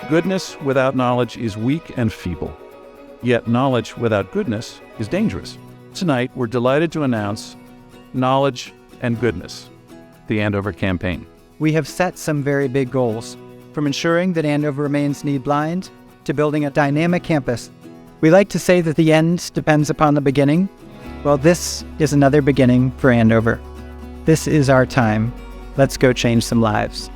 Goodness without knowledge is weak and feeble, yet knowledge without goodness is dangerous. Tonight, we're delighted to announce Knowledge and Goodness, the Andover Campaign. We have set some very big goals, from ensuring that Andover remains need-blind to building a dynamic campus. We like to say that the end depends upon the beginning. Well, this is another beginning for Andover. This is our time. Let's go change some lives.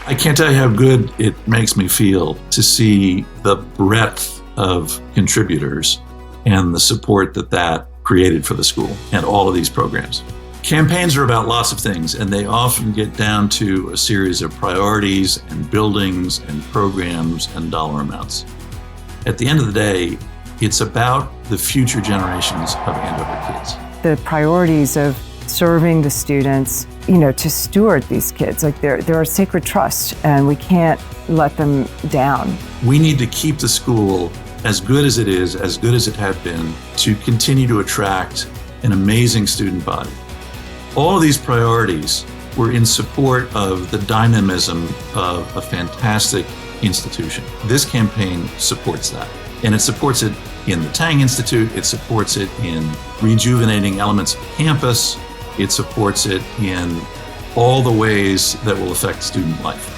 I can't tell you how good it makes me feel to see the breadth of contributors and the support that created for the school and all of these programs. Campaigns are about lots of things, and they often get down to a series of priorities and buildings and programs and dollar amounts. At the end of the day, it's about the future generations of Andover kids. The priorities of serving the students, to steward these kids, like they're a sacred trust, and we can't let them down. We need to keep the school as good as it is, as good as it had been, to continue to attract an amazing student body. All of these priorities were in support of the dynamism of a fantastic institution. This campaign supports that, and it supports it in the Tang Institute, it supports it in rejuvenating elements of campus, it supports it in all the ways that will affect student life.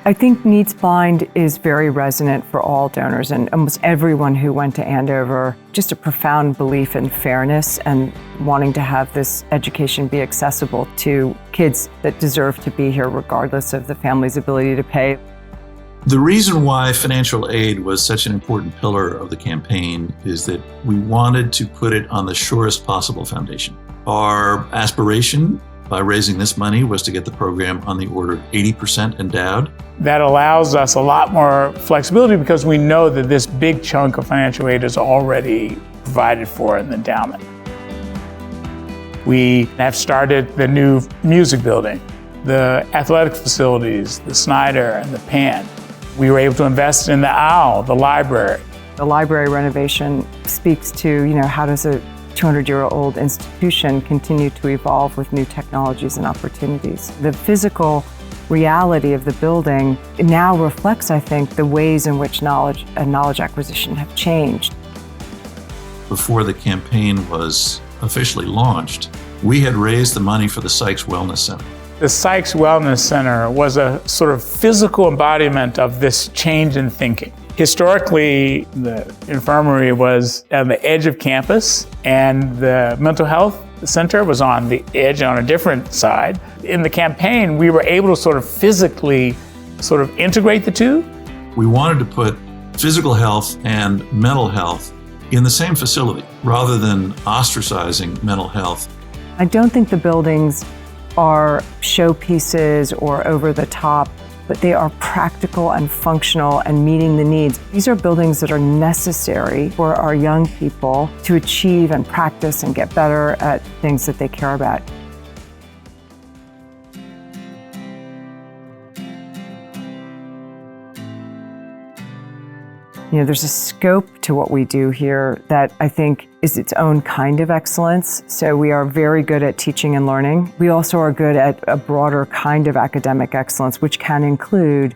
I think Needs Blind is very resonant for all donors and almost everyone who went to Andover. Just a profound belief in fairness and wanting to have this education be accessible to kids that deserve to be here regardless of the family's ability to pay. The reason why financial aid was such an important pillar of the campaign is that we wanted to put it on the surest possible foundation. Our aspiration by raising this money was to get the program on the order of 80% endowed. That allows us a lot more flexibility because we know that this big chunk of financial aid is already provided for in the endowment. We have started the new music building, the athletic facilities, the Snyder and the Pan. We were able to invest in the OWL, the library. The library renovation speaks to, how does a 200-year-old institution continue to evolve with new technologies and opportunities. The physical reality of the building now reflects, I think, the ways in which knowledge and knowledge acquisition have changed. Before the campaign was officially launched, we had raised the money for the Sykes Wellness Center. The Sykes Wellness Center was a sort of physical embodiment of this change in thinking. Historically, the infirmary was on the edge of campus, and the mental health center was on the edge on a different side. In the campaign, we were able to sort of physically integrate the two. We wanted to put physical health and mental health in the same facility rather than ostracizing mental health. I don't think the buildings are showpieces or over the top, but they are practical and functional and meeting the needs. These are buildings that are necessary for our young people to achieve and practice and get better at things that they care about. There's a scope to what we do here that I think is its own kind of excellence. So we are very good at teaching and learning. We also are good at a broader kind of academic excellence, which can include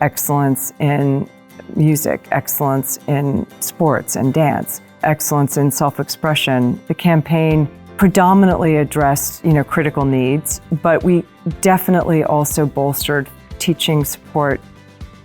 excellence in music, excellence in sports and dance, excellence in self-expression. The campaign predominantly addressed, critical needs, but we definitely also bolstered teaching support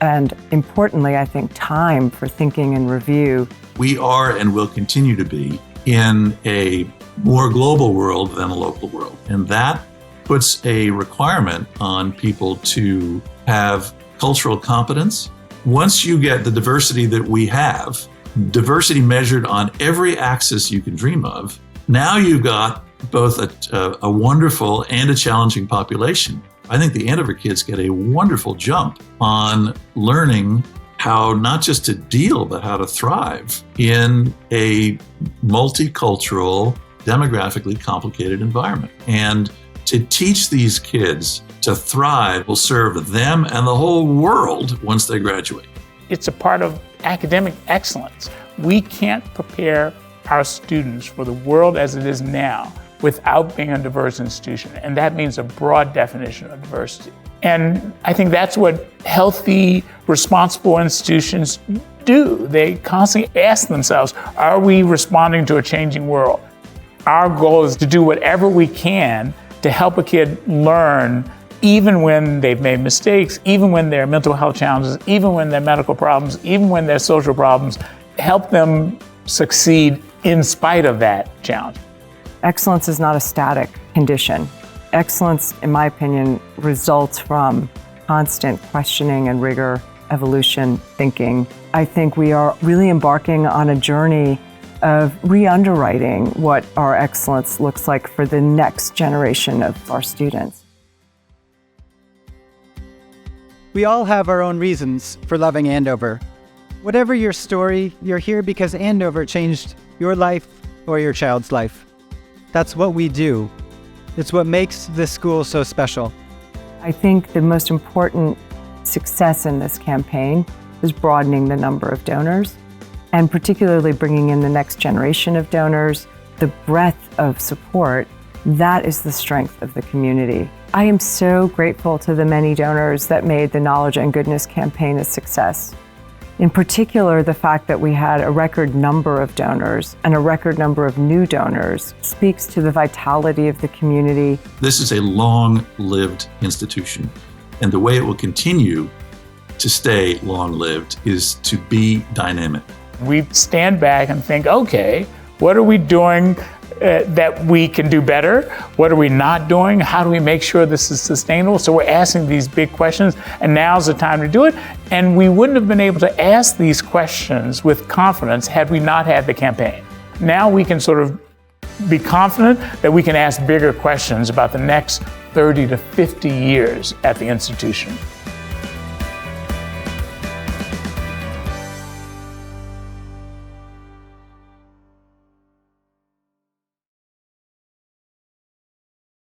and importantly, I think, time for thinking and review. We are and will continue to be in a more global world than a local world. And that puts a requirement on people to have cultural competence. Once you get the diversity that we have, diversity measured on every axis you can dream of, now you've got both a wonderful and a challenging population. I think the Andover kids get a wonderful jump on learning how not just to deal, but how to thrive in a multicultural, demographically complicated environment. And to teach these kids to thrive will serve them and the whole world once they graduate. It's a part of academic excellence. We can't prepare our students for the world as it is now without being a diverse institution, and that means a broad definition of diversity. And I think that's what healthy, responsible institutions do. They constantly ask themselves, are we responding to a changing world? Our goal is to do whatever we can to help a kid learn, even when they've made mistakes, even when there are mental health challenges, even when there are medical problems, even when there are social problems, help them succeed in spite of that challenge. Excellence is not a static condition. Excellence, in my opinion, results from constant questioning and rigor, evolution, thinking. I think we are really embarking on a journey of re-underwriting what our excellence looks like for the next generation of our students. We all have our own reasons for loving Andover. Whatever your story, you're here because Andover changed your life or your child's life. That's what we do. It's what makes this school so special. I think the most important success in this campaign is broadening the number of donors, and particularly bringing in the next generation of donors, the breadth of support. That is the strength of the community. I am so grateful to the many donors that made the Knowledge and Goodness campaign a success. In particular, the fact that we had a record number of donors and a record number of new donors speaks to the vitality of the community. This is a long-lived institution, and the way it will continue to stay long-lived is to be dynamic. We stand back and think, okay, what are we doing that we can do better? What are we not doing? How do we make sure this is sustainable? So we're asking these big questions, and now's the time to do it. And we wouldn't have been able to ask these questions with confidence had we not had the campaign. Now we can sort of be confident that we can ask bigger questions about the next 30 to 50 years at the institution.